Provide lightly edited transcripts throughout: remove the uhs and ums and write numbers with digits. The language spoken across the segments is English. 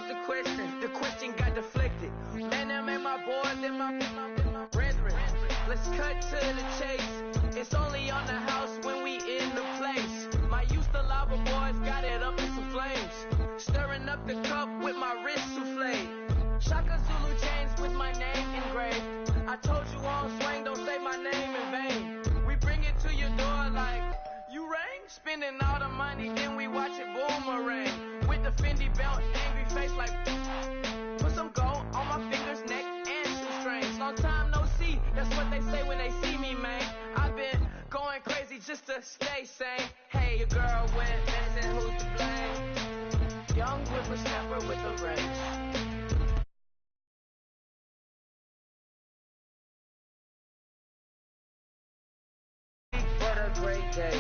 asked a question. The question got deflected. Man, them ain't my boys, them my brethren. Let's cut to the chase. It's only on the house when we in the place. My youth the lava boys got it up in some flames. Stirring up the cup with my wrist souffle. Shaka Zulu chains with my name engraved. I told you on swing, don't say my name in vain. We bring it to your door like, you rang? Spending all the money, then we watch it boomerang. With the Fendi belt, angry face like, put some gold on my fingers, neck, and shoestrings. Long time no see, that's what they say when they see me, man. I've been going crazy just to stay sane. Hey, your girl went missing, who's to blame? Young whippersnapper with a rage. Great day,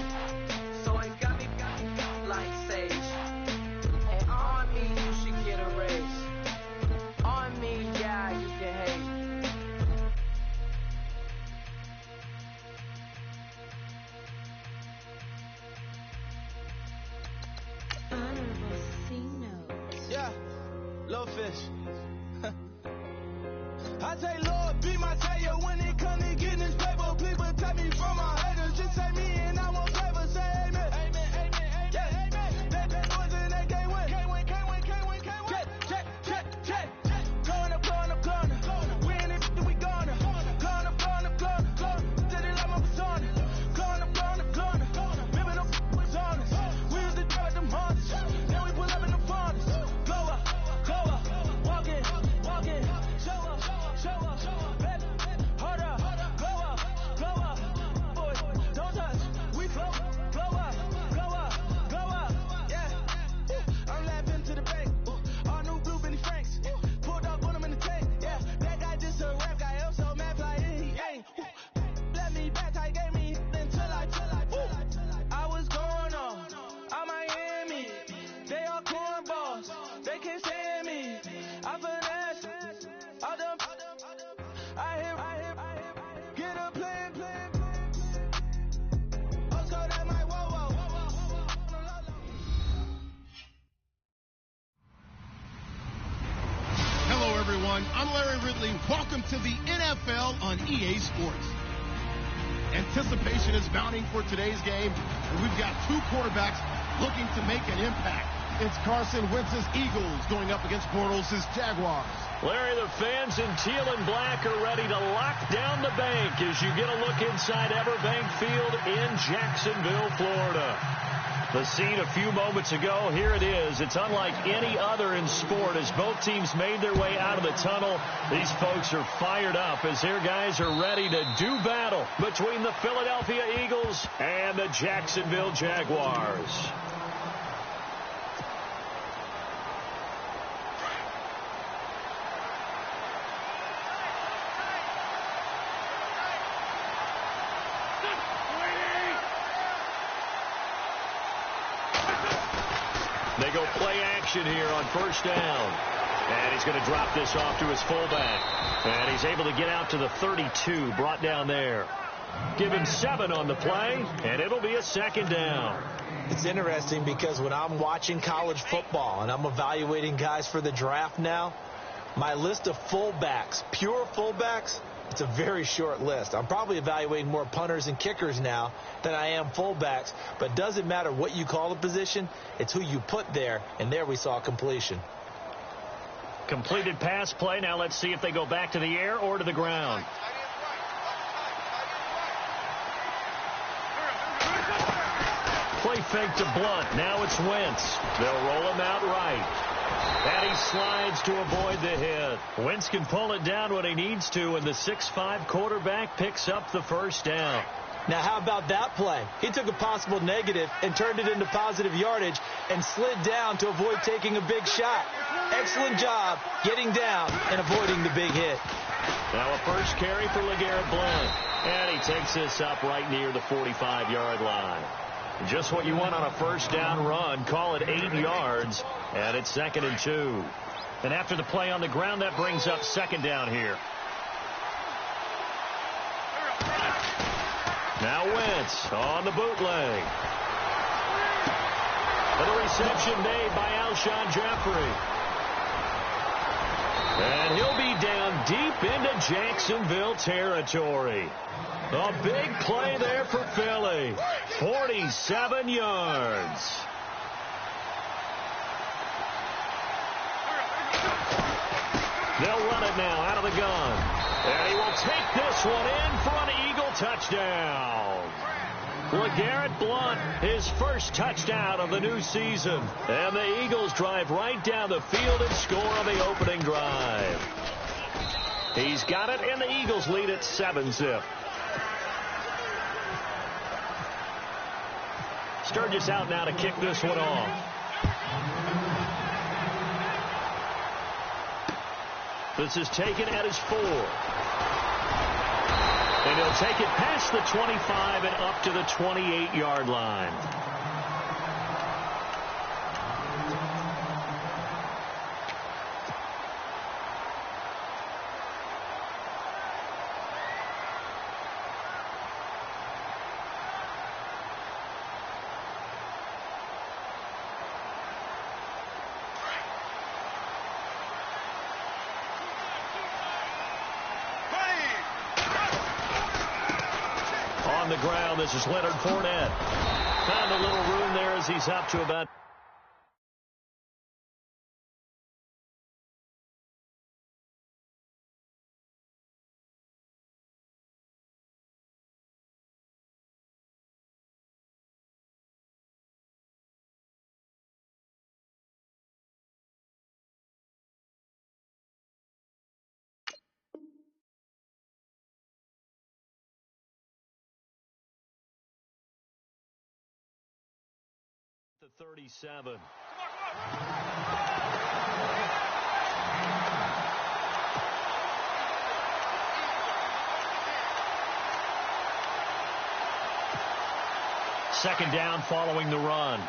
so it got me like sage. And on me, you should get a raise. On me, yeah, you can hate. Honorable C notes. Yeah, low fish. I say, Lord, be my savior when it comes to getting this paper. Please protect me from my haters. Just say me and I won't favor. Say amen. Amen, amen, amen. Yeah, amen. That noise and they can't win. Can't win, can't win, can't win, can't win. Check, check, check, check. Going up, going up, going up. We in it, we going up. Going up, going up, going up. Did it like my persona. Going up, going up, going up. Remember the was on us. We used to drive them hunters. Then we pull up in the farmers. Go up, walk in, walk in. Show up, show up, baby. Hold up, go up, boys, don't touch. We float, blow up, yeah. I'm laughing to the bank. All new blue Benny Franks. Pulled up on him in the tank, yeah. That guy just a rap guy, I'm so mad, fly in, he ain't. Let me back, I gave me until I was going on Miami. They all cornballs, they can't stand me. I finesse, all them. I hear, get a plan. Let's go that my whoa. Hello, everyone. I'm Larry Ridley. Welcome to the NFL on EA Sports. Anticipation is mounting for today's game, and we've got two quarterbacks looking to make an impact. It's Carson Wentz's Eagles going up against Bortles' Jaguars. Larry, the fans in teal and black are ready to lock down the bank as you get a look inside Everbank Field in Jacksonville, Florida. The scene a few moments ago, here it is. It's unlike any other in sport as both teams made their way out of the tunnel. These folks are fired up as their guys are ready to do battle between the Philadelphia Eagles and the Jacksonville Jaguars. They go play action here on first down. And he's going to drop this off to his fullback. And he's able to get out to the 32, brought down there. Give him 7 on the play, and it'll be a second down. It's interesting because when I'm watching college football and I'm evaluating guys for the draft now, my list of fullbacks, pure fullbacks, it's a very short list. I'm probably evaluating more punters and kickers now than I am fullbacks. But it doesn't matter what you call the position. It's who you put there. And there we saw completion. Completed pass play. Now let's see if they go back to the air or to the ground. Play fake to Blunt. Now it's Wentz. They'll roll him out right. And he slides to avoid the hit. Wentz can pull it down when he needs to, and the 6'5" quarterback picks up the first down. Now, how about that play? He took a possible negative and turned it into positive yardage and slid down to avoid taking a big shot. Excellent job getting down and avoiding the big hit. Now a first carry for LeGarrette Blount. And he takes this up right near the 45-yard line. Just what you want on a first down run. Call it 8 yards. And it's 2nd and 2. And after the play on the ground, that brings up second down here. Now Wentz on the bootleg. And the reception made by Alshon Jeffrey. down deep into Jacksonville territory. A big play there for Philly. 47 yards. They'll run it now out of the gun. And he will take this one in for an Eagle touchdown. LeGarrette Blount, his first touchdown of the new season. And the Eagles drive right down the field and score on the opening drive. He's got it, and the Eagles lead at 7-zip. Sturgis out now to kick this one off. This is taken at his 4. And he'll take it past the 25 and up to the 28-yard line. On the ground, this is Leonard Fournette. Found a little room there as he's up to about... The 37. Second down following the run.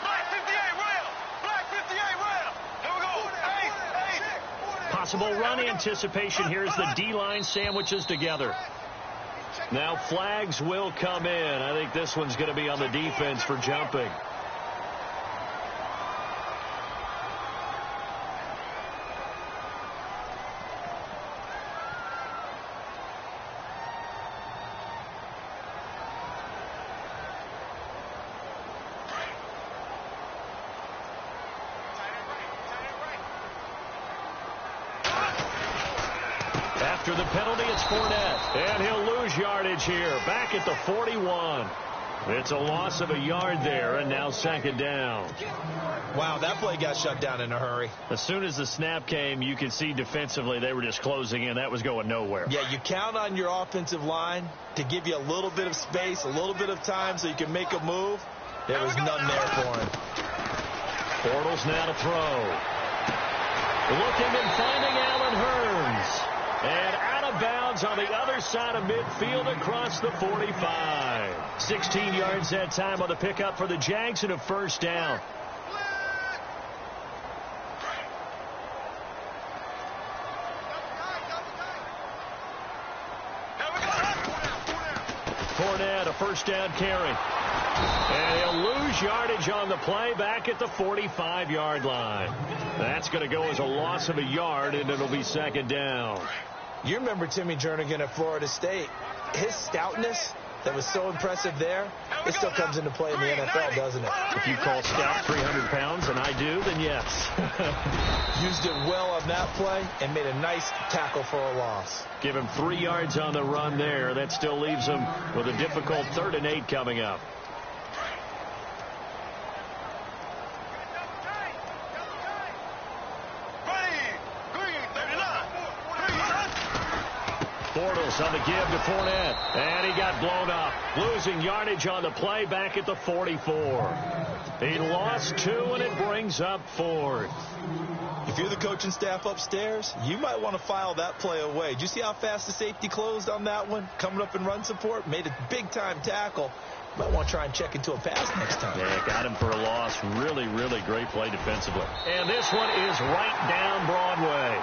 Black 58 rail! Black 58 rail! Here we go! Possible run anticipation here as the D-line sandwiches together. Now flags will come in. I think this one's going to be on the defense for jumping. After the penalty, it's Fournette. And he'll lose yardage here. Back at the 41. It's a loss of a yard there, and now second down. Wow, that play got shut down in a hurry. As soon as the snap came, you could see defensively they were just closing in. That was going nowhere. Yeah, you count on your offensive line to give you a little bit of space, a little bit of time so you can make a move. There was none there for him. Bortles now to throw. Looking and finding Allen Hurns. And out of bounds on the other side of midfield across the 45. 16 yards that time on the pickup for the Jags and a first down. Fournette, a first down carry. And he'll lose yardage on the play back at the 45-yard line. That's going to go as a loss of a yard, and it'll be second down. You remember Timmy Jernigan at Florida State. His stoutness that was so impressive there, it still comes into play in the NFL, doesn't it? If you call stout 300 pounds, and I do, then yes. Used it well on that play and made a nice tackle for a loss. Give him 3 yards on the run there. That still leaves him with a difficult 3rd and 8 coming up. Bortles on the give to Fournette. And he got blown up. Losing yardage on the play back at the 44. He lost 2, and it brings up 4th. If you're the coaching staff upstairs, you might want to file that play away. Did you see how fast the safety closed on that one? Coming up in run support, made a big-time tackle. Might want to try and check into a pass next time. Yeah, got him for a loss. Really, really great play defensively. And this one is right down Broadway.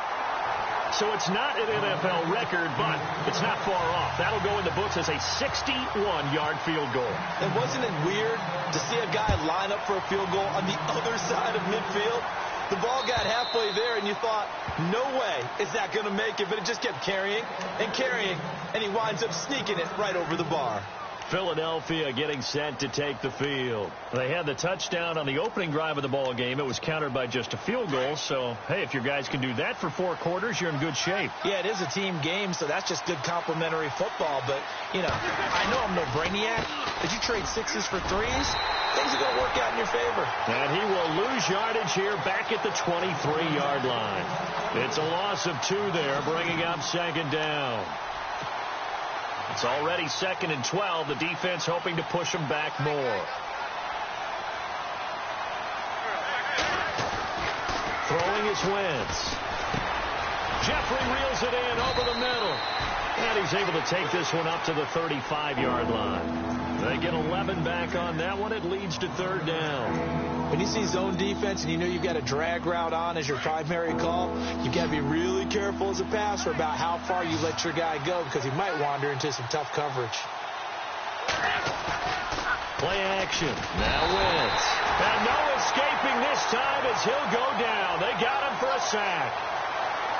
So it's not an NFL record, but it's not far off. That'll go in the books as a 61-yard field goal. And wasn't it weird to see a guy line up for a field goal on the other side of midfield? The ball got halfway there, and you thought, no way is that going to make it, but it just kept carrying and carrying, and he winds up sneaking it right over the bar. Philadelphia getting set to take the field. They had the touchdown on the opening drive of the ball game. It was countered by just a field goal. So, hey, if your guys can do that for 4 quarters, you're in good shape. Yeah, it is a team game, so that's just good complimentary football. But, you know, I know I'm no brainiac. Did you trade 6s for 3s? Things are going to work out in your favor. And he will lose yardage here back at the 23-yard line. It's a loss of 2 there, bringing up second down. It's already 2nd and 12. The defense hoping to push them back more. Throwing is Wentz. Jeffrey reels it in over the middle. And he's able to take this one up to the 35-yard line. They get 11 back on that one. It leads to 3rd down. When you see zone defense and you know you've got a drag route on as your primary call, you've got to be really careful as a passer about how far you let your guy go because he might wander into some tough coverage. Play action. Now Wentz. And no escaping this time as he'll go down. They got him for a sack.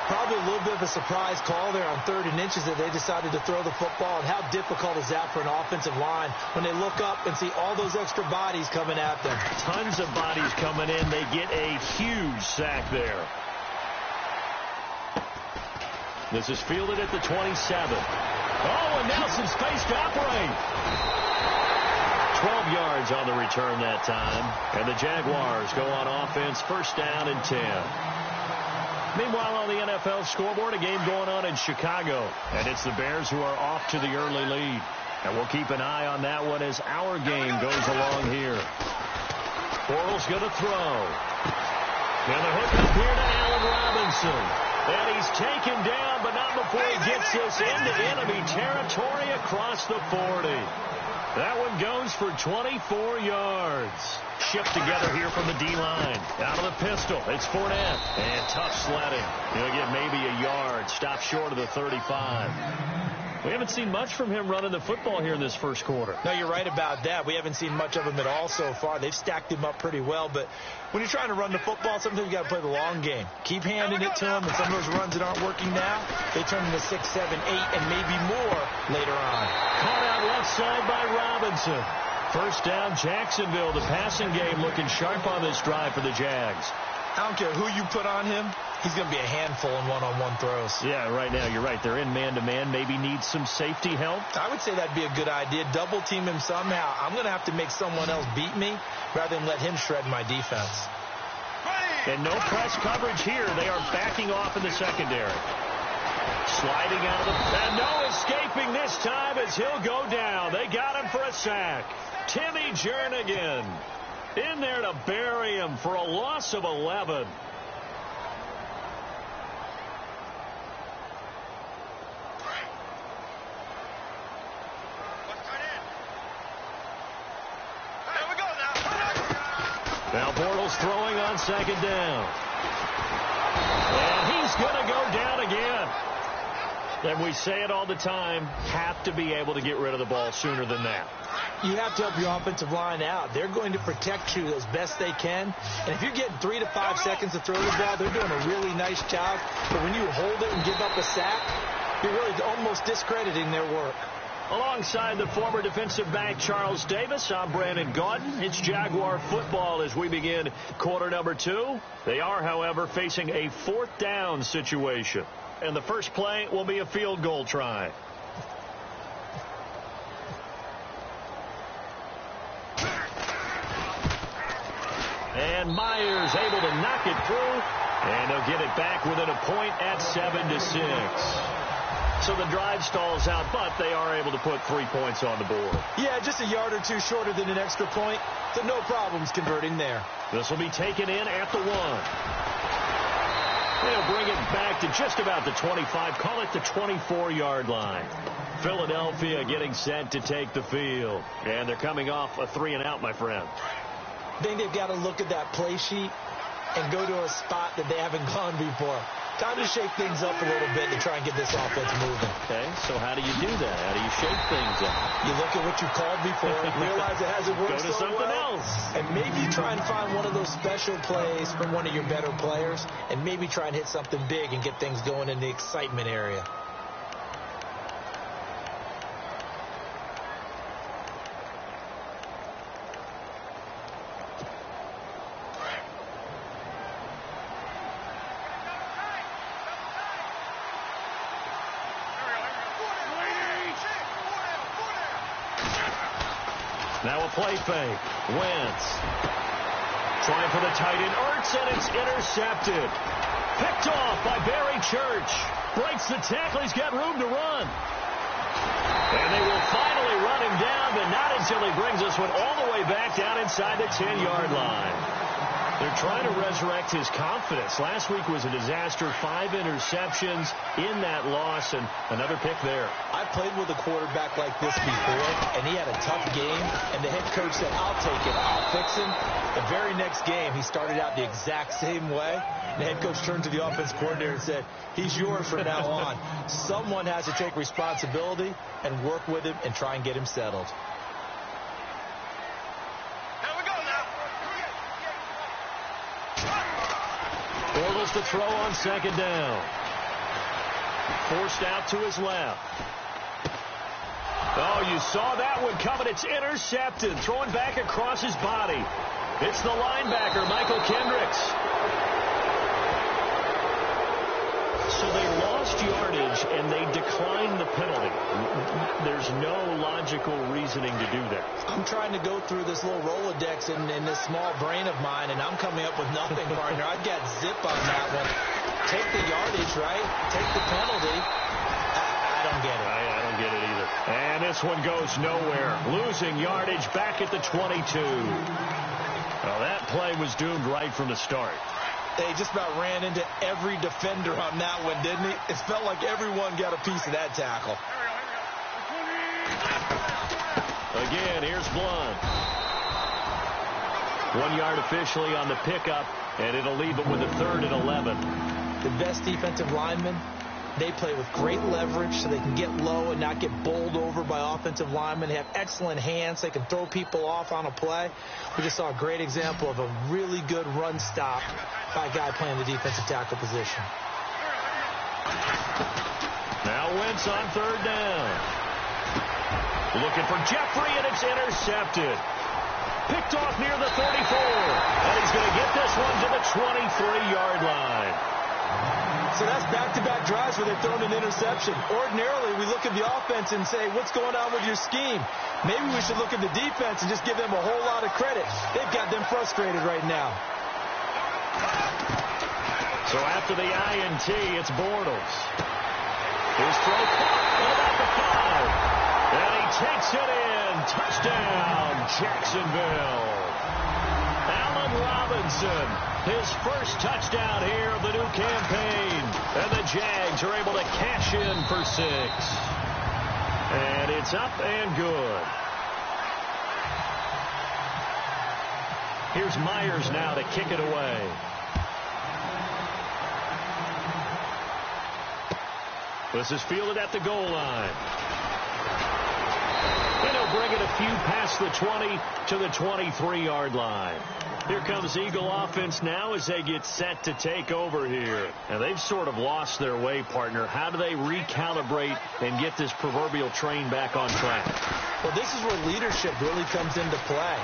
Probably a little bit of a surprise call there on 3rd and inches that they decided to throw the football. And how difficult is that for an offensive line when they look up and see all those extra bodies coming at them? Tons of bodies coming in. They get a huge sack there. This is fielded at the 27. Oh, and Nelson's face to operate. 12 yards on the return that time. And the Jaguars go on offense, 1st down and 10. Meanwhile, on the NFL scoreboard, a game going on in Chicago. And it's the Bears who are off to the early lead. And we'll keep an eye on that one as our game goes along here. Bortles going to throw. And the hook up here to Allen Robinson. And he's taken down, but not before he gets this into enemy territory across the 40. That one goes for 24 yards. Shipped together here from the D-line. Out of the pistol. It's Fournette. And tough sledding. He'll get maybe a yard. Stop short of the 35. We haven't seen much from him running the football here in this first quarter. No, you're right about that. We haven't seen much of him at all so far. They've stacked him up pretty well. But when you're trying to run the football, sometimes you got to play the long game. Keep handing it to him. And some of those runs that aren't working now, they turn into 6, 7, 8, and maybe more later on. Caught out left side by Robinson. 1st down, Jacksonville. The passing game looking sharp on this drive for the Jags. I don't care who you put on him. He's going to be a handful in one-on-one throws. Yeah, right now, you're right. They're in man-to-man. Maybe needs some safety help. I would say that'd be a good idea. Double team him somehow. I'm going to have to make someone else beat me rather than let him shred my defense. And no press coverage here. They are backing off in the secondary. Sliding out of the... And no escaping this time as he'll go down. They got him for a sack. Timmy Jernigan in there to bury him for a loss of 11. Now Bortles throwing on 2nd down. And he's going to go down again. And we say it all the time, have to be able to get rid of the ball sooner than that. You have to help your offensive line out. They're going to protect you as best they can. And if you're getting 3 to 5 seconds to throw the ball, they're doing a really nice job. But when you hold it and give up a sack, you're really almost discrediting their work. Alongside the former defensive back Charles Davis, I'm Brandon Gaudin. It's Jaguar football as we begin quarter number 2. They are, however, facing a 4th down situation. And the first play will be a field goal try. And Myers able to knock it through. And they'll get it back within a point at 7-6. So the drive stalls out, but they are able to put 3 points on the board. Yeah, just a yard or two shorter than an extra point. So no problems converting there. This will be taken in at the 1. They'll bring it back to just about the 25. Call it the 24-yard line. Philadelphia getting set to take the field. And they're coming off a 3-and-out, my friend. I think they've got to look at that play sheet and go to a spot that they haven't gone before. Time to shake things up a little bit to try and get this offense moving. Okay, so how do you do that? How do you shake things up? You look at what you called before, realize it hasn't worked Go to so something well, else. and maybe try and find one of those special plays from one of your better players, and maybe try and hit something big and get things going in the excitement area. Now a play fake. Wentz. Trying for the tight end. Ertz, and it's intercepted. Picked off by Barry Church. Breaks the tackle. He's got room to run. And they will finally run him down, but not until he brings this one all the way back down inside the 10-yard line. They're trying to resurrect his confidence. Last week was a disaster. 5 interceptions in that loss, and another pick there. I played with a quarterback like this before, and he had a tough game, and the head coach said, I'll take it, I'll fix him. The very next game, he started out the exact same way. The head coach turned to the offense coordinator and said, he's yours from now on. Someone has to take responsibility and work with him and try and get him settled. Bortles to throw on second down. Forced out to his left. Oh, you saw that one coming. It's intercepted. Throwing back across his body. It's the linebacker, Michael Kendricks. So they lost yardage, and they declined the penalty. There's no logical reasoning to do that. I'm trying to go through this little Rolodex in this small brain of mine, and I'm coming up with nothing, partner. I've got zip on that one. Take the yardage, right? Take the penalty. I don't get it. I don't get it either. And this one goes nowhere. Losing yardage back at the 22. Well, that play was doomed right from the start. They just about ran into every defender on that one, didn't he? It felt like everyone got a piece of that tackle. Again, here's Blunt. 1 yard officially on the pickup, and it'll leave them with a 3rd and 11. The best defensive linemen, they play with great leverage so they can get low and not get bowled over by offensive linemen. They have excellent hands. They can throw people off on a play. We just saw a great example of a really good run stop by a guy playing the defensive tackle position. Now Wentz on 3rd down. Looking for Jeffrey, and it's intercepted. Picked off near the 34. And he's going to get this one to the 23-yard line. So that's back-to-back drives where they've thrown an interception. Ordinarily, we look at the offense and say, what's going on with your scheme? Maybe we should look at the defense and just give them a whole lot of credit. They've got them frustrated right now. So after the INT, it's Bortles. His throw caught at about the 5. And he takes it in. Touchdown, Jacksonville. Allen Robinson, his first touchdown here of the new campaign. And the Jags are able to cash in for 6. And it's up and good. Here's Myers now to kick it away. This is fielded at the goal line. And he'll bring it a few past the 20 to the 23-yard line. Here comes Eagle offense now as they get set to take over here. And they've sort of lost their way, partner. How do they recalibrate and get this proverbial train back on track? Well, this is where leadership really comes into play.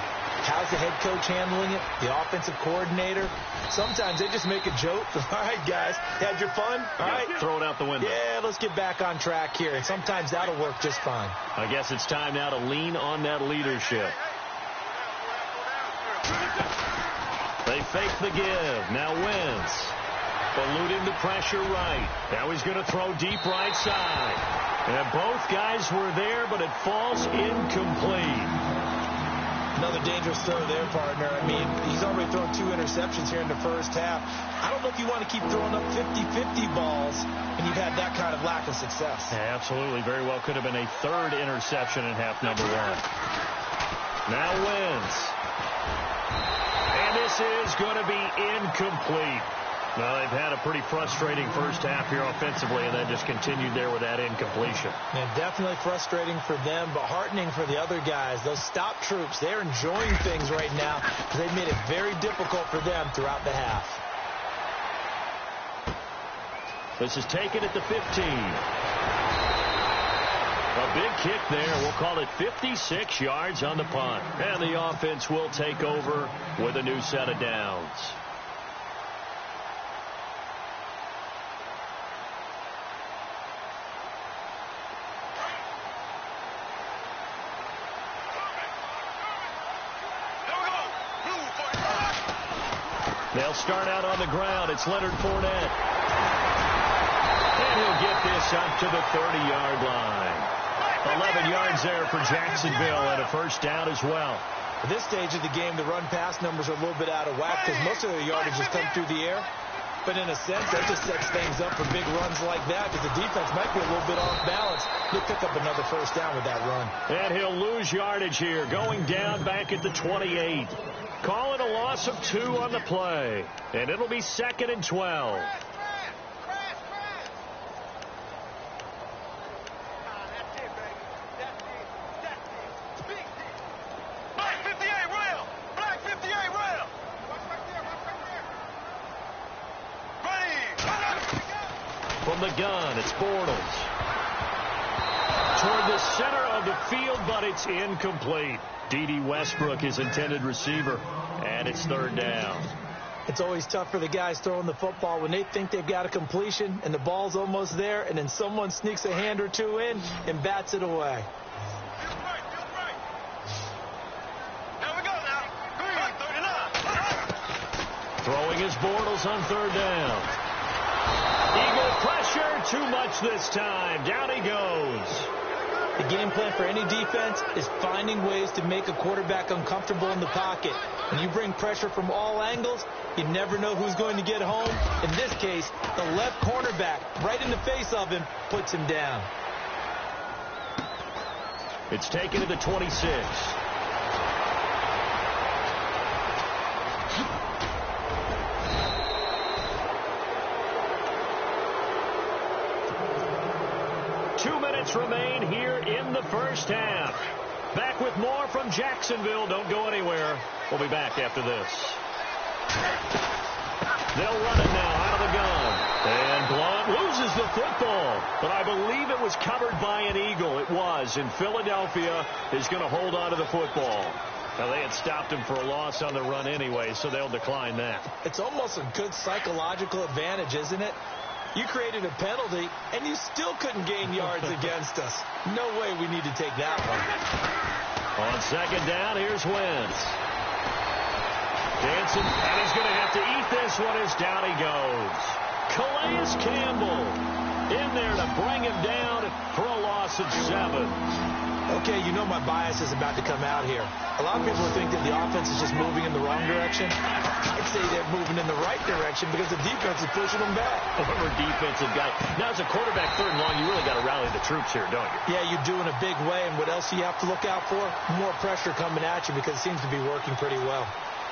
How's the head coach handling it? The offensive coordinator? Sometimes they just make a joke. All right, guys, had your fun? All right. Throw it out the window. Yeah, let's get back on track here. And sometimes that'll work just fine. I guess it's time now to lean on that leadership. They fake the give. Now Wentz. Eluding the pressure right. Now he's going to throw deep right side. And both guys were there, but it falls incomplete. Another dangerous throw there, partner. I mean, he's already thrown 2 interceptions here in the first half. I don't know if you want to keep throwing up 50-50 balls and you've had that kind of lack of success. Yeah, absolutely. Very well could have been a 3rd interception in half number 1. Now Wentz. And this is going to be incomplete. Well, they've had a pretty frustrating first half here offensively and then just continued there with that incompletion. Yeah, definitely frustrating for them, but heartening for the other guys. Those stop troops, they're enjoying things right now because they've made it very difficult for them throughout the half. This is taken at the 15. A big kick there. We'll call it 56 yards on the punt. And the offense will take over with a new set of downs. They'll start out on the ground. It's Leonard Fournette. And he'll get this up to the 30-yard line. 11 yards there for Jacksonville and a first down as well. At this stage of the game, the run-pass numbers are a little bit out of whack because most of their yardage has come through the air. But in a sense, that just sets things up for big runs like that because the defense might be a little bit off balance. They'll pick up another first down with that run. And he'll lose yardage here, going down back at the 28. Calling a loss of 2 on the play. And it'll be 2nd and 12. From the gun, it's Bortles. Toward the center of the field, but it's incomplete. D.D. Westbrook, his intended receiver, and it's 3rd down. It's always tough for the guys throwing the football when they think they've got a completion and the ball's almost there, and then someone sneaks a hand or two in and bats it away. Throwing his Bortles on 3rd down. Eagle pressure, too much this time. Down he goes. The game plan for any defense is finding ways to make a quarterback uncomfortable in the pocket. When you bring pressure from all angles, you never know who's going to get home. In this case, the left cornerback, right in the face of him, puts him down. It's taken to the 26. Remain here in the first half. Back with more from Jacksonville. Don't go anywhere. We'll be back after this. They'll run it now out of the gun. And Blount loses the football. But I believe it was covered by an Eagle. It was. And Philadelphia is going to hold on to the football. Now, they had stopped him for a loss on the run anyway, so they'll decline that. It's almost a good psychological advantage, isn't it? You created a penalty, and you still couldn't gain yards against us. No way we need to take that one. On 2nd down, here's Wentz. Dancing, and he's going to have to eat this one as down he goes. Calais Campbell in there to bring him down for a loss of 7. Okay, you know my bias is about to come out here. A lot of people think that the offense is just moving in the wrong direction. I'd say they're moving in the right direction because the defense is pushing them back. Whoever defensive guy. Now, as a quarterback 3rd and long, you really got to rally the troops here, don't you? Yeah, you do in a big way. And what else do you have to look out for? More pressure coming at you because it seems to be working pretty well.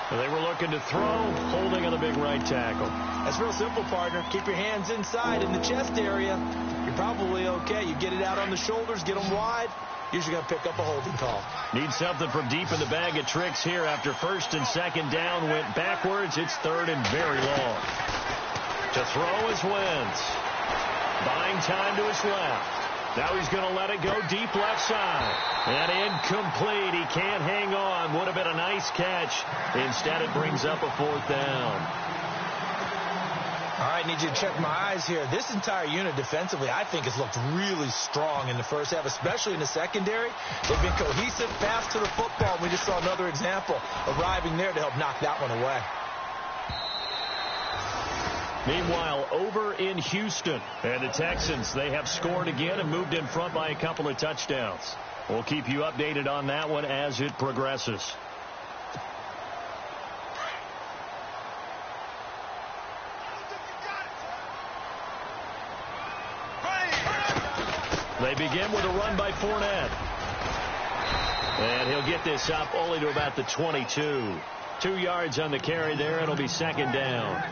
Well, they were looking to throw, holding on the big right tackle. That's real simple, partner. Keep your hands inside in the chest area. You're probably okay. You get it out on the shoulders, get them wide. Usually going to pick up a holding call. Need something from deep in the bag of tricks here. After 1st and 2nd down went backwards, it's 3rd and very long. To throw is Wentz. Buying time to his left. Now he's going to let it go deep left side. And incomplete. He can't hang on. Would have been a nice catch. Instead, it brings up a 4th down. All right, need you to check my eyes here. This entire unit defensively, I think, has looked really strong in the first half, especially in the secondary. They've been cohesive, fast to the football. We just saw another example arriving there to help knock that one away. Meanwhile, over in Houston, and the Texans, they have scored again and moved in front by a couple of touchdowns. We'll keep you updated on that one as it progresses. They begin with a run by Fournette. And he'll get this up only to about the 22. 2 yards on the carry there. It'll be 2nd down.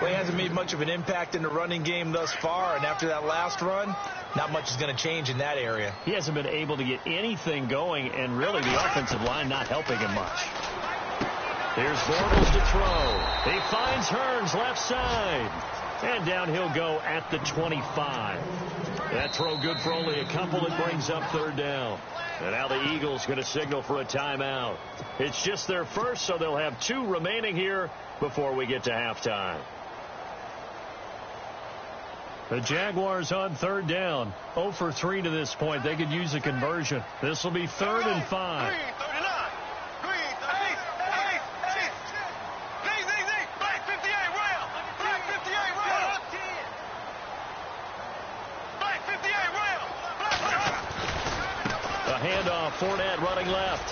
Well, he hasn't made much of an impact in the running game thus far, and after that last run, not much is going to change in that area. He hasn't been able to get anything going, and really the offensive line not helping him much. Here's Bortles to throw. He finds Hearns left side. And down he'll go at the 25. That throw good for only a couple. It brings up third down. And now the Eagles going to signal for a timeout. It's just their first, so they'll have 2 remaining here before we get to halftime. The Jaguars on third down. 0 for 3 to this point. They could use a conversion. This will be 3rd and 5. Handoff, Fournette running left.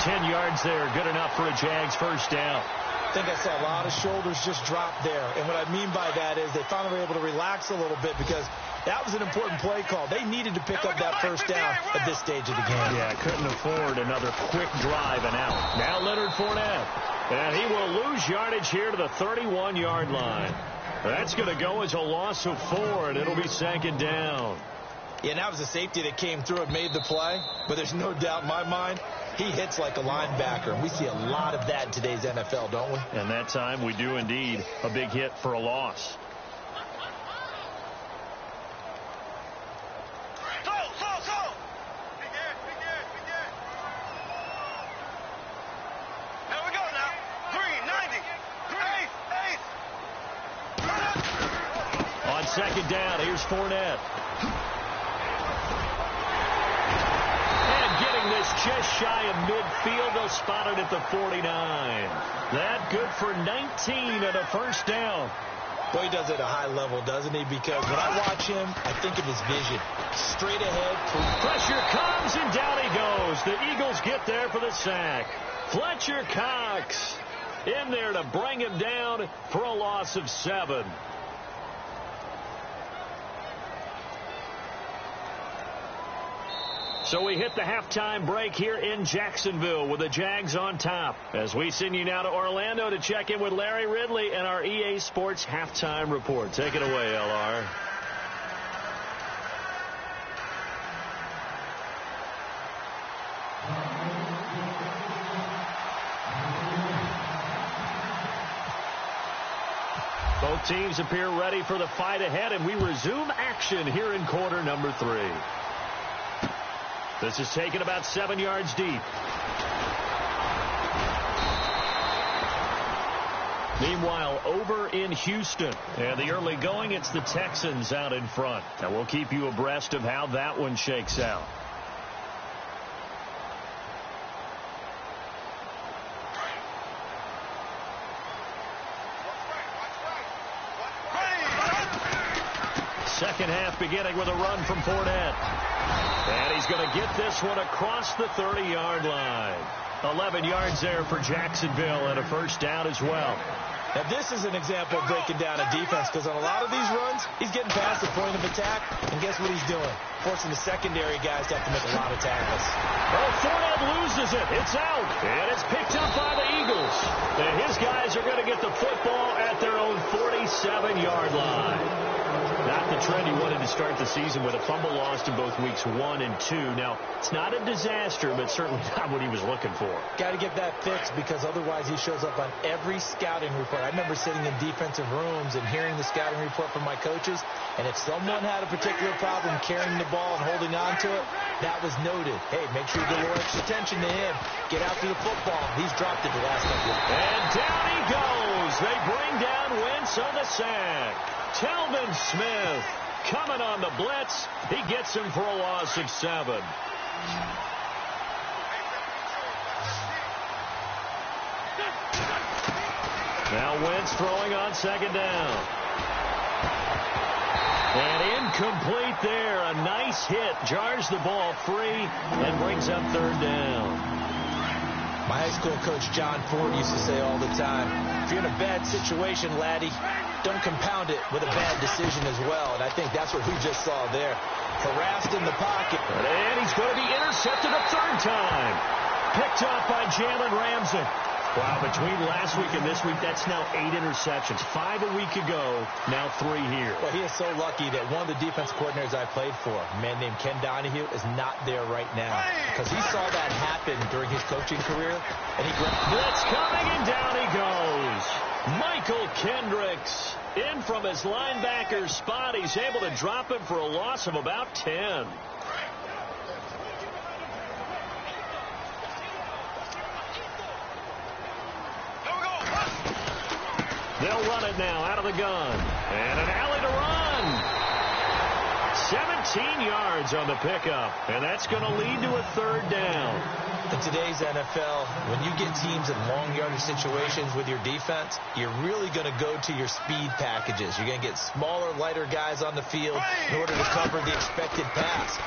10 yards there, good enough for a Jags first down. I think I saw a lot of shoulders just drop there. And what I mean by that is they finally were able to relax a little bit because that was an important play call. They needed to pick up that first down at this stage of the game. Yeah, couldn't afford another quick drive and out. Now Leonard Fournette. And he will lose yardage here to the 31-yard line. That's going to go as a loss of 4, and it'll be 2nd down. Yeah, and that was a safety that came through and made the play. But there's no doubt in my mind, he hits like a linebacker. And we see a lot of that in today's NFL, don't we? And that time we do indeed. A big hit for a loss. There we go now. Green, 90. Ace. On 2nd down, here's Fournette. This just shy of midfield. They'll spot it at the 49. That good for 19 and a first down. Boy, he does it at a high level, doesn't he? Because when I watch him, I think of his vision. Straight ahead. Pressure comes, and down he goes. The Eagles get there for the sack. Fletcher Cox in there to bring him down for a loss of 7. So we hit the halftime break here in Jacksonville with the Jags on top. As we send you now to Orlando to check in with Larry Ridley and our EA Sports halftime report. Take it away, LR. Both teams appear ready for the fight ahead, and we resume action here in quarter number 3. This is taken about 7 yards deep. Meanwhile, over in Houston, and the early going, it's the Texans out in front. And we'll keep you abreast of how that one shakes out. Second half beginning with a run from Fournette. And he's going to get this one across the 30-yard line. 11 yards there for Jacksonville and a first down as well. Now, this is an example of breaking down a defense because on a lot of these runs, he's getting past the point of attack, and guess what he's doing? Forcing the secondary guys to have to make a lot of tackles. Oh, Fournette loses it. It's out, and it's picked up by the Eagles. And his guys are going to get the football at their own 47-yard line. Not the trend he wanted to start the season with. A fumble lost in both weeks 1 and 2. Now, it's not a disaster, but certainly not what he was looking for. Got to get that fixed because otherwise he shows up on every scouting report. I remember sitting in defensive rooms and hearing the scouting report from my coaches, and if someone had a particular problem carrying the ball and holding on to it, that was noted. Hey, make sure you get a little extra attention to him. Get after the football. He's dropped it the last couple. And down he goes. They bring down Wentz on the sack. Telvin Smith coming on the blitz. He gets him for a loss of 7. Now Wentz throwing on second down. And incomplete there. A nice hit. Jars the ball free and brings up third down. My high school coach, John Ford, used to say all the time, if you're in a bad situation, laddie, don't compound it with a bad decision as well. And I think that's what we just saw there. Harassed in the pocket. And he's going to be intercepted a third time. Picked up by Jalen Ramsey. Wow, between last week and this week, that's now 8 interceptions. 5 a week ago, now 3 here. Well, he is so lucky that one of the defense coordinators I played for, a man named Ken Donahue, is not there right now. Because he saw that happen during his coaching career. And he blitz coming, and down he goes. Michael Kendricks in from his linebacker's spot. He's able to drop him for a loss of about 10. They'll run it now out of the gun. And an alley to run. 17 yards on the pickup. And that's going to lead to a 3rd down. In today's NFL, when you get teams in long yardage situations with your defense, you're really going to go to your speed packages. You're going to get smaller, lighter guys on the field in order to cover the expected pass.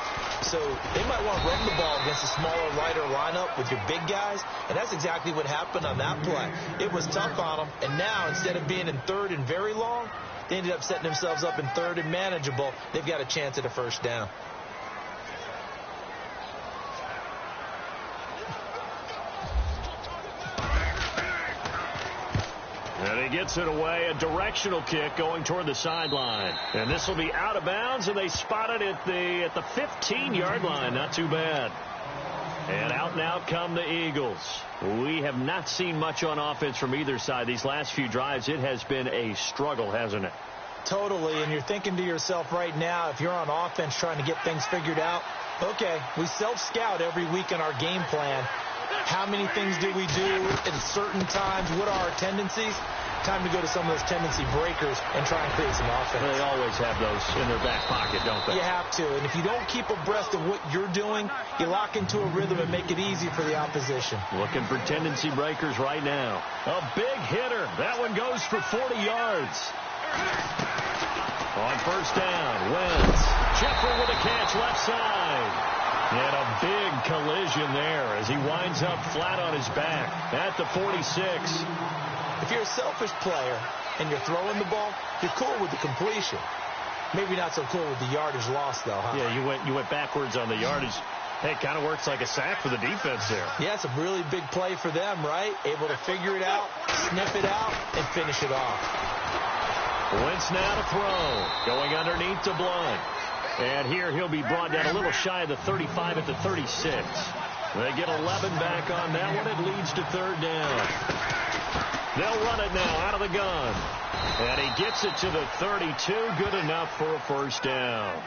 So they might want to run the ball against a smaller, lighter lineup with your big guys, and that's exactly what happened on that play. It was tough on them, and now instead of being in 3rd and very long, they ended up setting themselves up in 3rd and manageable. They've got a chance at a 1st down. And he gets it away, a directional kick going toward the sideline. And this will be out of bounds, and they spot it at the 15-yard line. Not too bad. And out come the Eagles. We have not seen much on offense from either side. These last few drives, it has been a struggle, hasn't it? Totally, and you're thinking to yourself right now, if you're on offense trying to get things figured out, okay, we self-scout every week in our game plan. How many things do we do at certain times? What are our tendencies? Time to go to some of those tendency breakers and try and create some offense. They always have those in their back pocket, don't they? You have to. And if you don't keep abreast of what you're doing, you lock into a rhythm and make it easy for the opposition. Looking for tendency breakers right now. A big hitter. That one goes for 40 yards. On 1st down, Wentz. Jeffrey with a catch left side. And a big collision there as he winds up flat on his back at the 46. If you're a selfish player and you're throwing the ball, you're cool with the completion. Maybe not so cool with the yardage loss, though, huh? Yeah, you went backwards on the yardage. Hey, it kind of works like a sack for the defense there. Yeah, it's a really big play for them, right? Able to figure it out, sniff it out, and finish it off. Wentz now to throw. Going underneath to Blunt. And here he'll be brought down a little shy of the 35 at the 36. They get 11 back on that one. It leads to 3rd down. They'll run it now out of the gun. And he gets it to the 32. Good enough for a 1st down.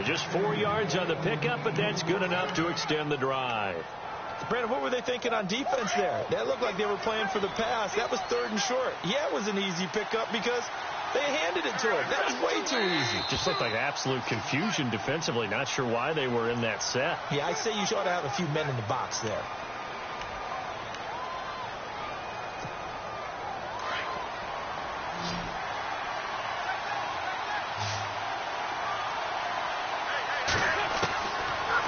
Just 4 yards on the pickup, but that's good enough to extend the drive. Brandon, what were they thinking on defense there? That looked like they were playing for the pass. That was 3rd and short. Yeah, it was an easy pickup because they handed it to him. That was way too easy. Just looked like absolute confusion defensively. Not sure why they were in that set. Yeah, I'd say you ought to have a few men in the box there.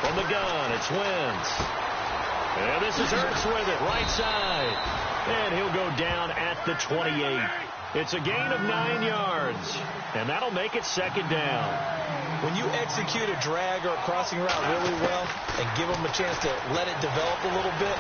From the gun, it's Wentz. And this is Hurts with it, right side. And he'll go down at the 28. It's a gain of 9 yards. And that'll make it 2nd down. When you execute a drag or a crossing route really well and give them a chance to let it develop a little bit,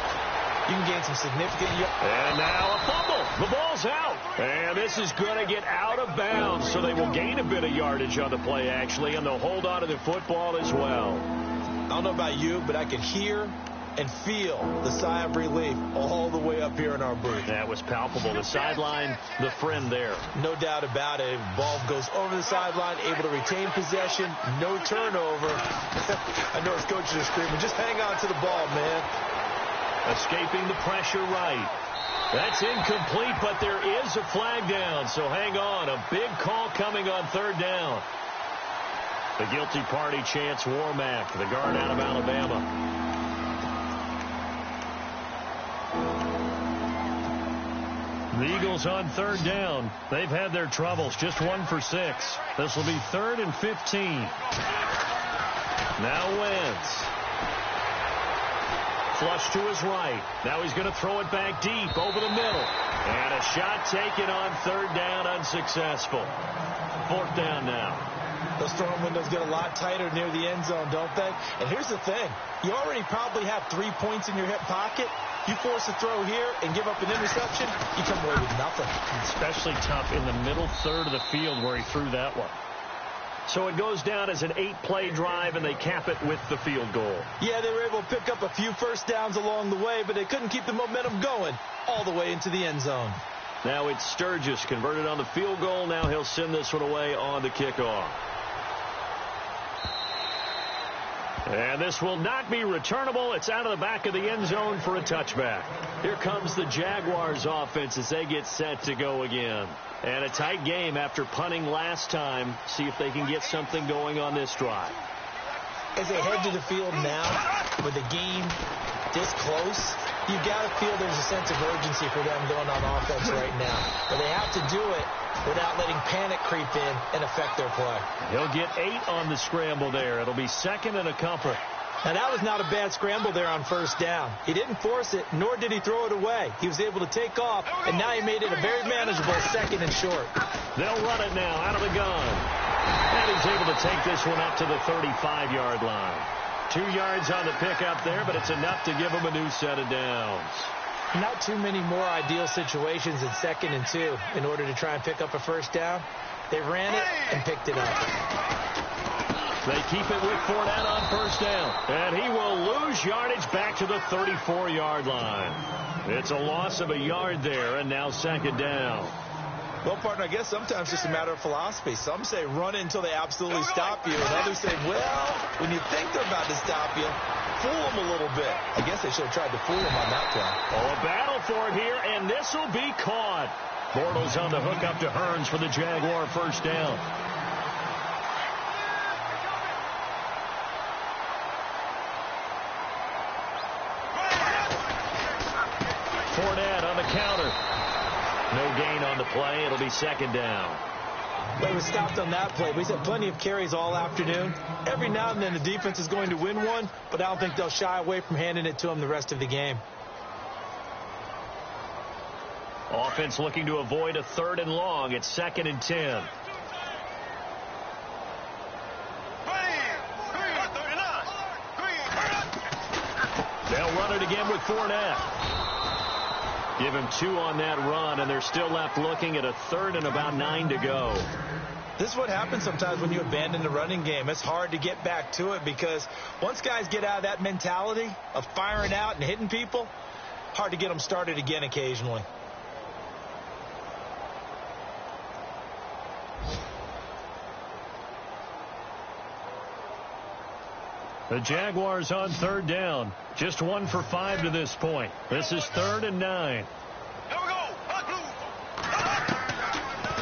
you can gain some significant yards. And now a fumble. The ball's out. And this is going to get out of bounds, so they will gain a bit of yardage on the play, actually, and they'll hold on to the football as well. I don't know about you, but I could hear and feel the sigh of relief all the way up here in our booth. That was palpable. The sideline, the friend there. No doubt about it. Ball goes over the sideline, able to retain possession, no turnover. I know his coaches are screaming, just hang on to the ball, man. Escaping the pressure right. That's incomplete, but there is a flag down, so hang on. A big call coming on 3rd down. The guilty party, Chance Warmack, the guard out of Alabama. The Eagles on 3rd down. They've had their troubles. Just 1 for 6. This will be 3rd and 15. Now Wentz. Flush to his right. Now he's going to throw it back deep over the middle. And a shot taken on 3rd down, unsuccessful. 4th down now. Those throwing windows get a lot tighter near the end zone, don't they? And here's the thing. You already probably have 3 points in your hip pocket. You force a throw here and give up an interception, you come away with nothing. Especially tough in the middle third of the field where he threw that one. So it goes down as an 8-play drive, and they cap it with the field goal. Yeah, they were able to pick up a few first downs along the way, but they couldn't keep the momentum going all the way into the end zone. Now it's Sturgis converted on the field goal. Now he'll send this one away on the kickoff. And this will not be returnable. It's out of the back of the end zone for a touchback. Here comes the Jaguars offense as they get set to go again. And a tight game after punting last time. See if they can get something going on this drive. As they head to the field now, with the game this close, you've got to feel there's a sense of urgency for them going on offense right now. But they have to do it without letting panic creep in and affect their play. He'll get 8 on the scramble there. It'll be 2nd and a couple. Now, that was not a bad scramble there on first down. He didn't force it, nor did he throw it away. He was able to take off, and now he made it a very manageable 2nd and short. They'll run it now out of the gun. And he's able to take this one up to the 35-yard line. 2 yards on the pickup there, but it's enough to give him a new set of downs. Not too many more ideal situations in 2nd and 2 in order to try and pick up a first down. They ran it and picked it up. They keep it with Fournette on first down. And he will lose yardage back to the 34-yard line. It's a loss of a yard there, and now 2nd down. Well, partner, I guess sometimes it's just a matter of philosophy. Some say run it until they absolutely stop you, and others say, well, when you think they're about to stop you, fool them a little bit. I guess they should have tried to fool them on that play. Oh, a battle for it here, and this will be caught. Bortles on the hook up to Hearns for the Jaguar first down. Fournette on the counter. No gain on the play. It'll be 2nd down. Well, he was stopped on that play, but he's had plenty of carries all afternoon. Every now and then the defense is going to win one, but I don't think they'll shy away from handing it to him the rest of the game. Offense looking to avoid a 3rd and long. It's 2nd and 10. They'll run it again with Fournette. Give him 2 on that run, and they're still left looking at a 3rd and about 9 to go. This is what happens sometimes when you abandon the running game. It's hard to get back to it because once guys get out of that mentality of firing out and hitting people, hard to get them started again occasionally. The Jaguars on 3rd down. Just 1 for 5 to this point. This is 3rd and 9.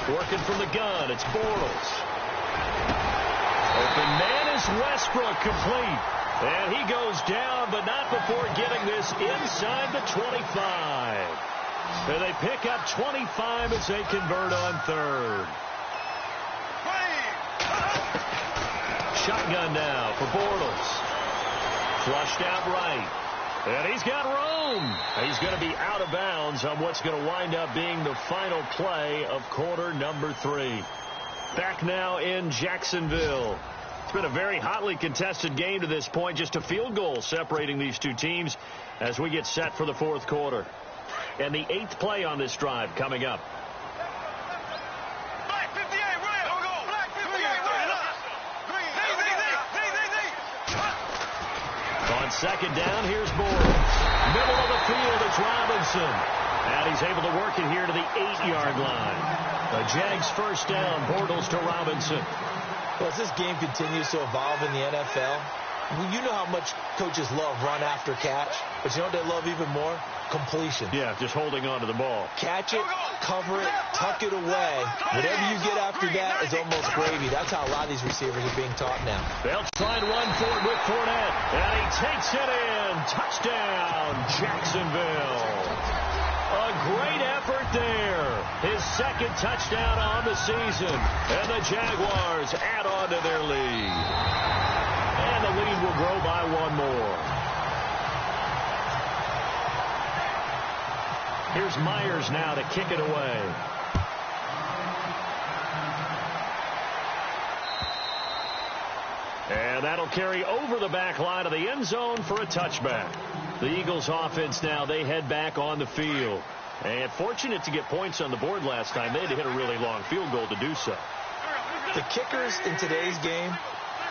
Working from the gun, it's Bortles. Open man is Westbrook, complete. And he goes down, but not before getting this inside the 25. And they pick up 25 as they convert on 3rd. Shotgun now for Bortles. Flushed out right. And he's got room. He's going to be out of bounds on what's going to wind up being the final play of quarter number 3. Back now in Jacksonville. It's been a very hotly contested game to this point. Just a field goal separating these two teams as we get set for the 4th quarter. And the 8th play on this drive coming up. On 2nd down, here's Bortles. Middle of the field, it's Robinson. And he's able to work it here to the 8-yard line. The Jags first down, Bortles to Robinson. Well, as this game continues to evolve in the NFL, you know how much coaches love run after catch, but you know what they love even more? Completion. Yeah, just holding on to the ball. Catch it, cover it, tuck it away. Whatever you get after that is almost gravy. That's how a lot of these receivers are being taught now. They'll try and run for it with Fournette, and he takes it in. Touchdown, Jacksonville. A great effort there. His 2nd touchdown on the season, and the Jaguars add on to their lead. And the lead will grow by 1 more. Here's Myers now to kick it away. And And that'll carry over the back line of the end zone for a touchback. The Eagles offense now, they head back on the field. And fortunate to get points on the board last time. They had to hit a really long field goal to do so. The kickers in today's game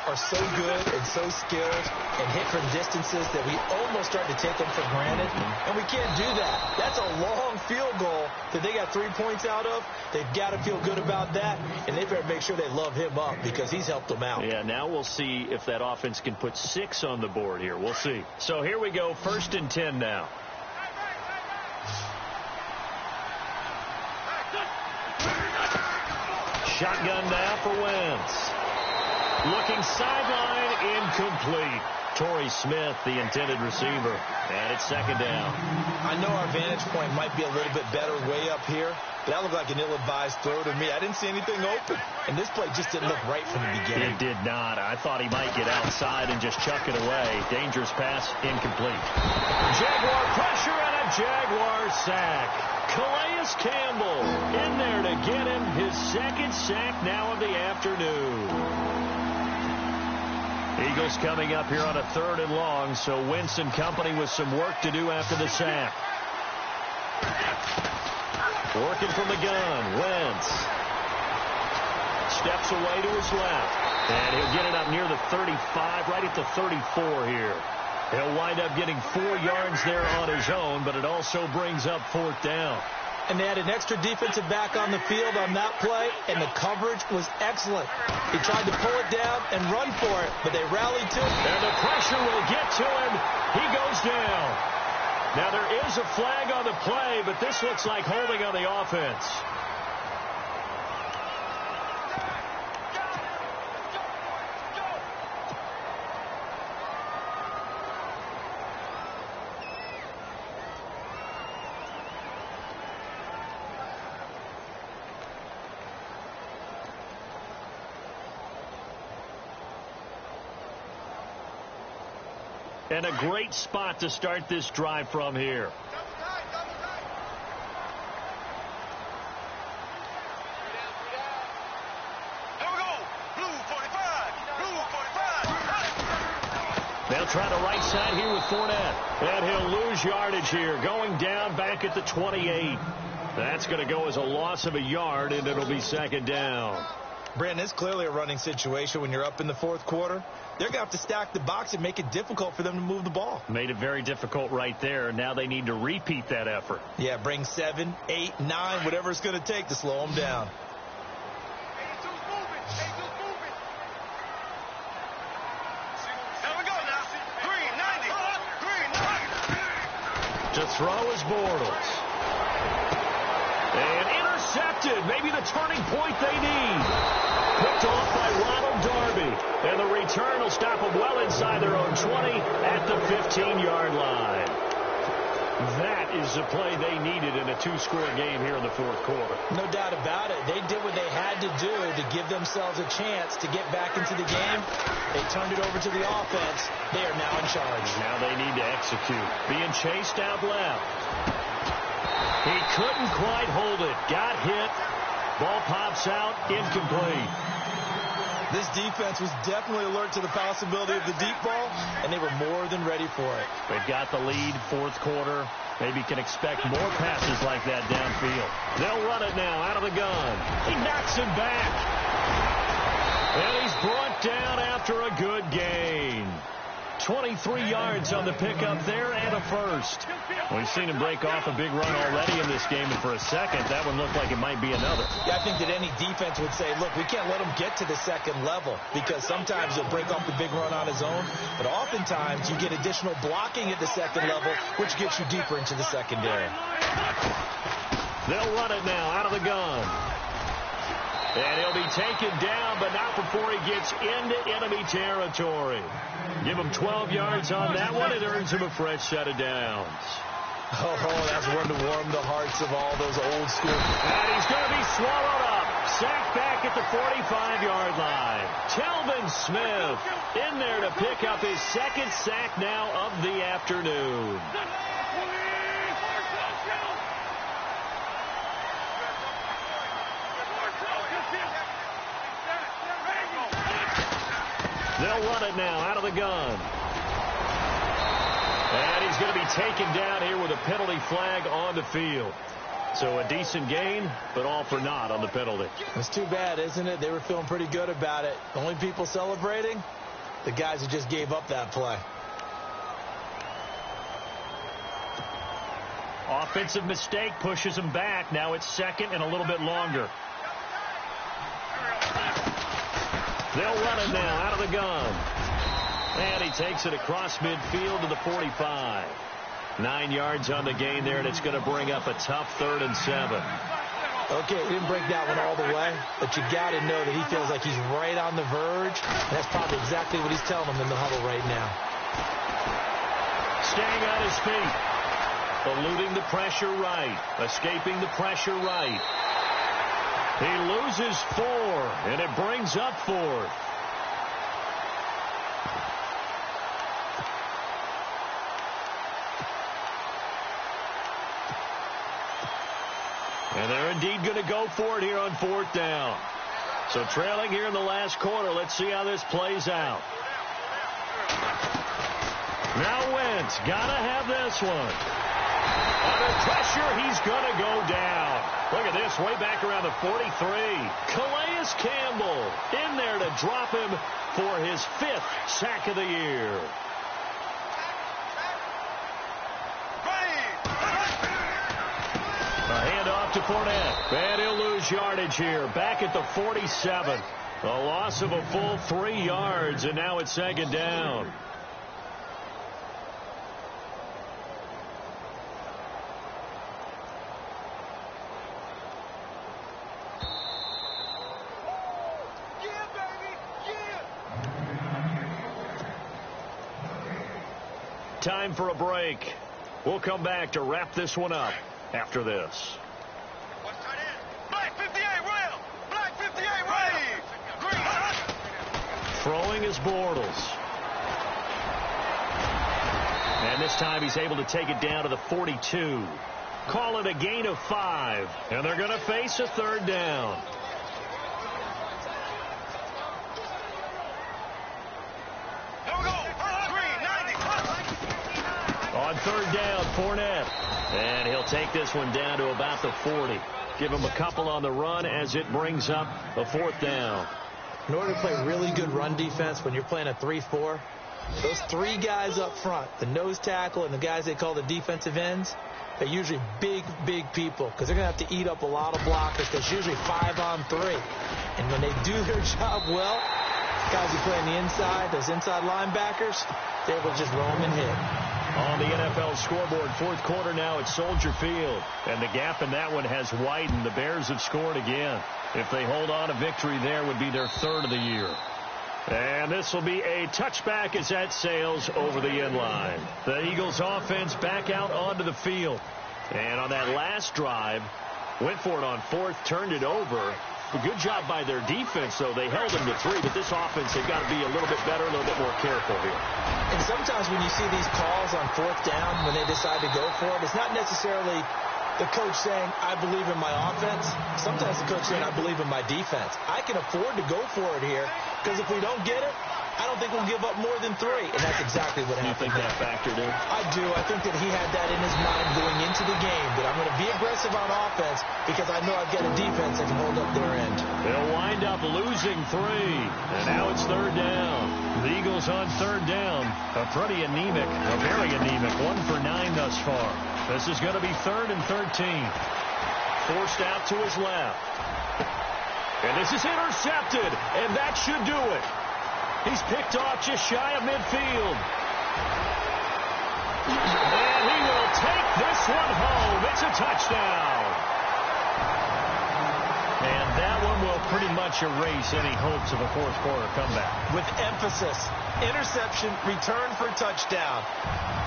are so good and so skilled and hit from distances that we almost start to take them for granted, and we can't do that. That's a long field goal that they got 3 points out of. They've got to feel good about that, and they better make sure they love him up because he's helped them out. Yeah, now we'll see if that offense can put 6 on the board here. We'll see. So here we go, 1st and 10 now. Shotgun now for Wentz. Looking sideline, incomplete. Torrey Smith, the intended receiver. And it's 2nd down. I know our vantage point might be a little bit better way up here, but that looked like an ill-advised throw to me. I didn't see anything open. And this play just didn't look right from the beginning. It did not. I thought he might get outside and just chuck it away. Dangerous pass, incomplete. Jaguar pressure and a Jaguar sack. Calais Campbell in there to get him his 2nd sack now of the afternoon. Eagles coming up here on a 3rd and long, so Wentz and company with some work to do after the sack. Working from the gun, Wentz. Steps away to his left, and he'll get it up near the 35, right at the 34 here. He'll wind up getting 4 yards there on his own, but it also brings up 4th down. And they had an extra defensive back on the field on that play, and the coverage was excellent. He tried to pull it down and run for it, but they rallied to it. And the pressure will get to him. He goes down. Now there is a flag on the play, but this looks like holding on the offense. And a great spot to start this drive from here. They'll try the right side here with Fournette. And he'll lose yardage here. Going down back at the 28. That's going to go as a loss of a yard, and it'll be 2nd down. Brandon, it's clearly a running situation when you're up in the 4th quarter. They're going to have to stack the box and make it difficult for them to move the ball. Made it very difficult right there. Now they need to repeat that effort. Yeah, bring 7, 8, 9, whatever it's going to take to slow them down. To throw is Bortles. And intercepted. Maybe the turning point they need. Picked off by Ronald Darby. And the return will stop them well inside their own 20 at the 15-yard line. That is the play they needed in a 2-score game here in the 4th quarter. No doubt about it. They did what they had to do to give themselves a chance to get back into the game. They turned it over to the offense. They are now in charge. Now they need to execute. Being chased out left. He couldn't quite hold it. Got hit. Ball pops out. Incomplete. This defense was definitely alert to the possibility of the deep ball, and they were more than ready for it. They've got the lead, 4th quarter. Maybe can expect more passes like that downfield. They'll run it now out of the gun. He knocks him back. And he's brought down after a good gain. 23 yards on the pickup there and a first. We've seen him break off a big run already in this game, and for a second, that one looked like it might be another. Yeah, I think that any defense would say, look, we can't let him get to the 2nd level, because sometimes he'll break off the big run on his own, but oftentimes you get additional blocking at the 2nd level, which gets you deeper into the secondary. They'll run it now out of the gun. And he'll be taken down, but not before he gets into enemy territory. Give him 12 yards on that one. It earns him a fresh set of downs. Oh, that's one to warm the hearts of all those old school. And he's going to be swallowed up. Sacked back at the 45-yard line. Telvin Smith in there to pick up his 2nd sack now of the afternoon. They'll run it now out of the gun. And he's going to be taken down here with a penalty flag on the field. So a decent gain, but all for naught on the penalty. It's too bad, isn't it? They were feeling pretty good about it. The only people celebrating, the guys who just gave up that play. Offensive mistake pushes him back. Now it's second and a little bit longer. They'll run it now out of the gun. And he takes it across midfield to the 45. 9 yards on the gain there, and it's going to bring up a tough 3rd and 7. Okay, he didn't break that one all the way, but you got to know that he feels like he's right on the verge, and that's probably exactly what he's telling them in the huddle right now. Staying on his feet. Eluding the pressure right. Escaping the pressure right. He loses 4, and it brings up 4th. And they're indeed going to go for it here on 4th down. So trailing here in the last quarter. Let's see how this plays out. Now Wentz got to have this one. Under pressure, he's going to go down. Look at this, way back around the 43. Calais Campbell in there to drop him for his 5th sack of the year. A handoff to Fournette. And he'll lose yardage here. Back at the 47. A loss of a full 3 yards, and now it's 2nd down. Time for a break. We'll come back to wrap this one up after this. Black 58, rail! Black 58, ready! Throwing is Bortles. And this time he's able to take it down to the 42. Call it a gain of 5. And they're going to face a 3rd down. On 3rd down, Fournette. And he'll take this one down to about the 40. Give him a couple on the run as it brings up a 4th down. In order to play really good run defense when you're playing a 3-4, those 3 guys up front, the nose tackle and the guys they call the defensive ends, they're usually big, big people because they're going to have to eat up a lot of blockers because usually 5 on 3. And when they do their job well, guys who play on the inside, those inside linebackers, they're able to just roam and hit. On the NFL scoreboard, 4th quarter now at Soldier Field. And the gap in that one has widened. The Bears have scored again. If they hold on, a victory there would be their 3rd of the year. And this will be a touchback as that sails over the end line. The Eagles offense back out onto the field. And on that last drive, went for it on 4th, turned it over. A good job by their defense, though. They held them to 3, but this offense, they've got to be a little bit better, a little bit more careful here. And sometimes when you see these calls on 4th down, when they decide to go for it, it's not necessarily the coach saying, I believe in my offense. Sometimes the coach saying, I believe in my defense. I can afford to go for it here, because if we don't get it, I don't think we'll give up more than 3. And that's exactly what happened. You think that factored in? I do. I think that he had that in his mind going into the game, that I'm going to be aggressive on offense because I know I've got a defense that can hold up their end. They'll wind up losing 3. And now it's 3rd down. The Eagles on 3rd down. A pretty anemic, a very anemic 1 for 9 thus far. This is going to be 3rd and 13. Forced out to his left. And this is intercepted. And that should do it. He's picked off just shy of midfield. And he will take this one home. It's a touchdown. And that one will pretty much erase any hopes of a 4th quarter comeback. With emphasis, interception, return for touchdown.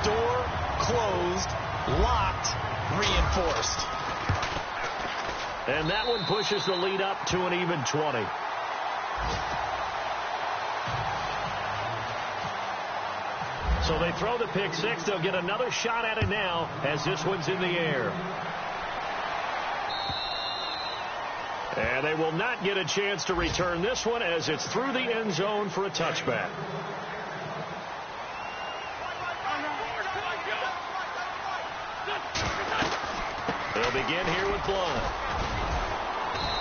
Door closed, locked, reinforced. And that one pushes the lead up to an even 20. So they throw the pick 6. They'll get another shot at it now as this one's in the air. And they will not get a chance to return this one as it's through the end zone for a touchback. They'll begin here with Blunt.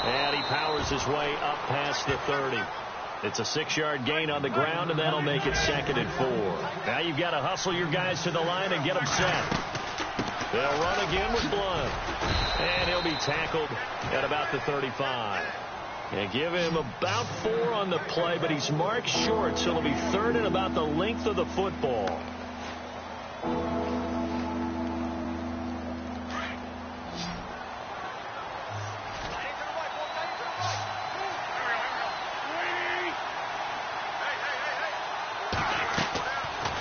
And he powers his way up past the 30. It's a 6-yard gain on the ground, and that'll make it 2nd and 4. Now you've got to hustle your guys to the line and get them set. They'll run again with Blunt. And he'll be tackled at about the 35. And give him about 4 on the play, but he's marked short, so it'll be 3rd and about the length of the football.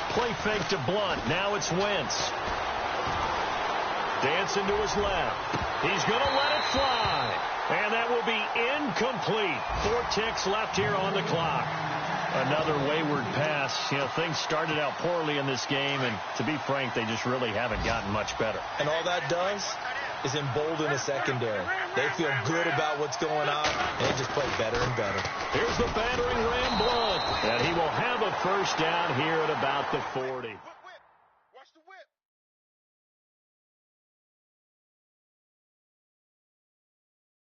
Play fake to Blunt. Now it's Wentz. Dancing to his left. He's going to let it fly. And that will be incomplete. 4 ticks left here on the clock. Another wayward pass. You know, things started out poorly in this game, and to be frank, they just really haven't gotten much better. And all that does is embolden the secondary. They feel good about what's going on, and they just play better and better. Here's the battering ram Blunt, and he will have a first down here at about the 40.